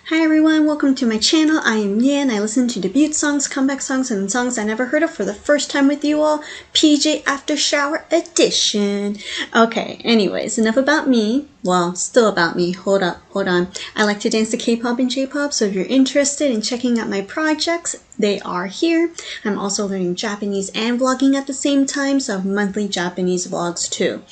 Hi everyone, welcome to my channel. I am Yan. I listen to debut songs, comeback songs, and songs I never heard of for the first time with you all. PJ After Shower Edition. Okay, anyways, enough about me. Well, still about me. Hold on. I like to dance to K-pop and J-pop, so if you're interested in checking out my projects, they are here. I'm also learning Japanese and vlogging at the same time, so I have monthly Japanese vlogs too.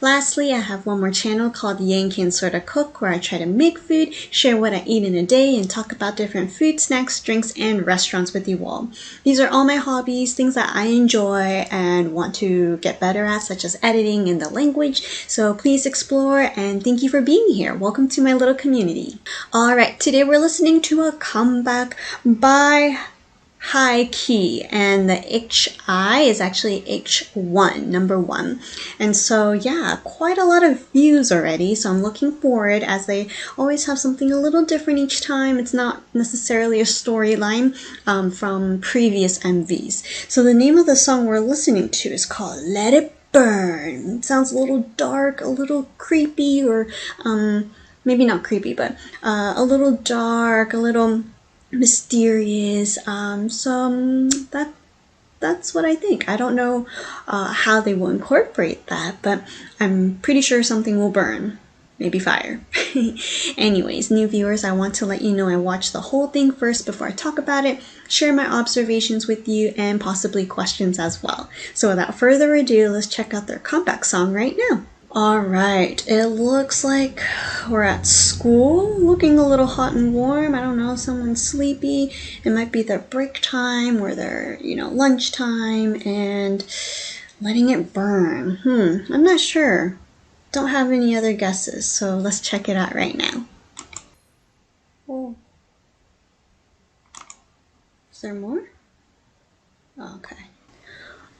Lastly, I have one more channel called Yankee and Sorta Cook, where I try to make food, share what I eat in a day, and talk about different food, snacks, drinks, and restaurants with you all. These are all my hobbies, things that I enjoy and want to get better at, such as editing and the language, so please explore, and thank you for being here. Welcome to my little community. Alright, today we're listening to a comeback by H1-Key, and the HI is actually H1, number 1. And so yeah, quite a lot of views already, so I'm looking forward, as they always have something a little different each time. It's not necessarily a storyline from previous MVs. So the name of the song we're listening to is called Let It Burn. It sounds a little dark, a little creepy, or maybe not creepy, but a little dark, a little mysterious. That's what I think. I don't know how they will incorporate that, but I'm pretty sure something will burn. Maybe fire. Anyways, new viewers, I want to let you know I watched the whole thing first before I talk about it, share my observations with you, and possibly questions as well. So without further ado, let's check out their comeback song right now. Alright, it looks like we're at school, looking a little hot and warm. I don't know, someone's sleepy. It might be their break time or their, lunchtime, and letting it burn. I'm not sure. Don't have any other guesses, so let's check it out right now. Oh. Is there more? Okay.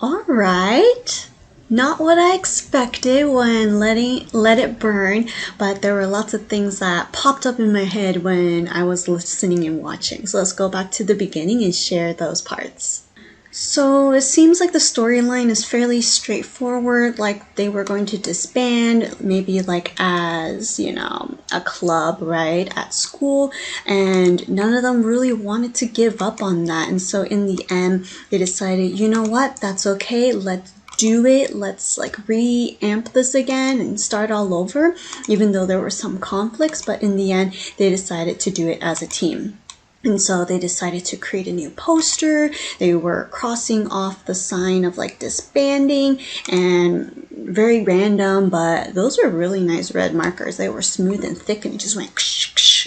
Alright. Not what I expected when Let It Burn, but there were lots of things that popped up in my head when I was listening and watching. So let's go back to the beginning and share those parts. So it seems like the storyline is fairly straightforward, like they were going to disband, maybe like as, a club, right, at school, and none of them really wanted to give up on that. And so in the end, they decided, you know what, that's okay, let's do it, let's like re-amp this again and start all over, even though there were some conflicts, but in the end, they decided to do it as a team. And so they decided to create a new poster. They were crossing off the sign of like disbanding, and very random, but those were really nice red markers. They were smooth and thick, and it just went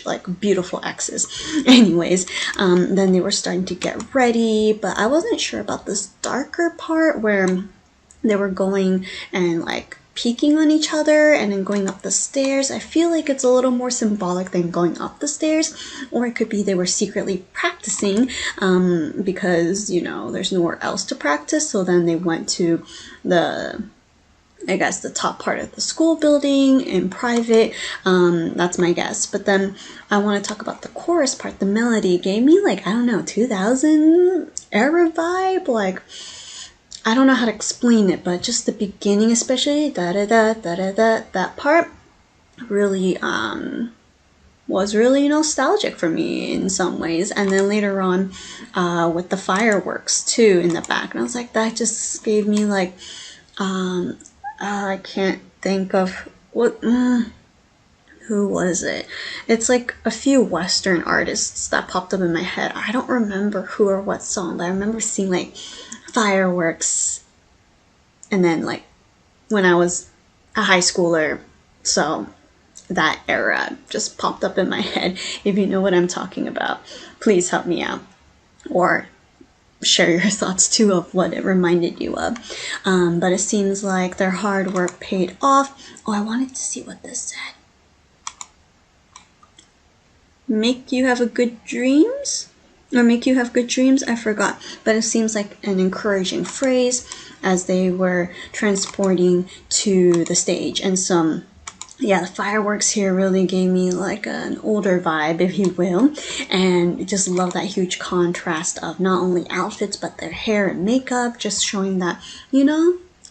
like beautiful X's. Anyways, then they were starting to get ready, but I wasn't sure about this darker part where they were going and like peeking on each other and then going up the stairs. I feel like it's a little more symbolic than going up the stairs, or it could be they were secretly practicing because, there's nowhere else to practice. So then they went to the top part of the school building in private. That's my guess. But then I want to talk about the chorus part. The melody gave me like, I don't know, 2000 era vibe, like, I don't know how to explain it, but just the beginning, especially that part really was really nostalgic for me in some ways. And then later on with the fireworks too in the back, and I was like, that just gave me like I can't think of what who was it? It's like a few Western artists that popped up in my head. I don't remember who or what song, but I remember seeing like fireworks, and then like when I was a high schooler, so that era just popped up in my head. If you know what I'm talking about, please help me out, or share your thoughts too of what it reminded you of. But it seems like their hard work paid off. Oh, I wanted to see what this said. Make you have a good dreams? Or make you have good dreams? I forgot. But it seems like an encouraging phrase as they were transporting to the stage. And so, yeah, the fireworks here really gave me like an older vibe, if you will. And just love that huge contrast of not only outfits, but their hair and makeup, just showing that,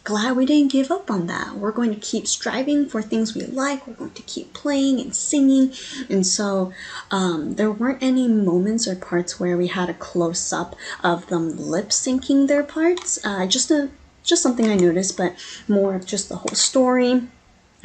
glad we didn't give up on that. We're going to keep striving for things we like. We're going to keep playing and singing. And so there weren't any moments or parts where we had a close-up of them lip syncing their parts. Just something I noticed, but more of just the whole story,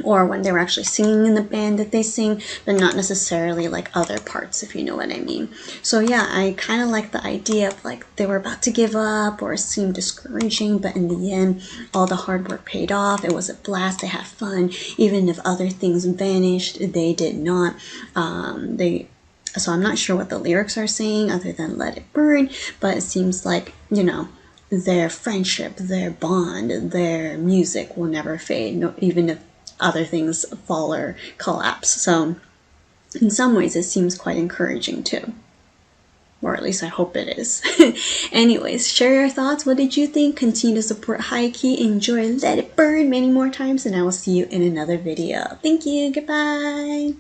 or when they were actually singing in the band that they sing, but not necessarily like other parts, if you know what I mean. So yeah, I kind of like the idea of like they were about to give up or it seemed discouraging, but in the end, all the hard work paid off. It was a blast. They had fun. Even if other things vanished, they did not. So I'm not sure what the lyrics are saying other than let it burn, but it seems like, you know, their friendship, their bond, their music will never fade, no, even if other things fall or collapse. So in some ways it seems quite encouraging too, or at least I hope it is. Anyways, share your thoughts. What did you think? Continue to support H1-Key, enjoy Let It Burn many more times, and I will see you in another video. Thank you. Goodbye.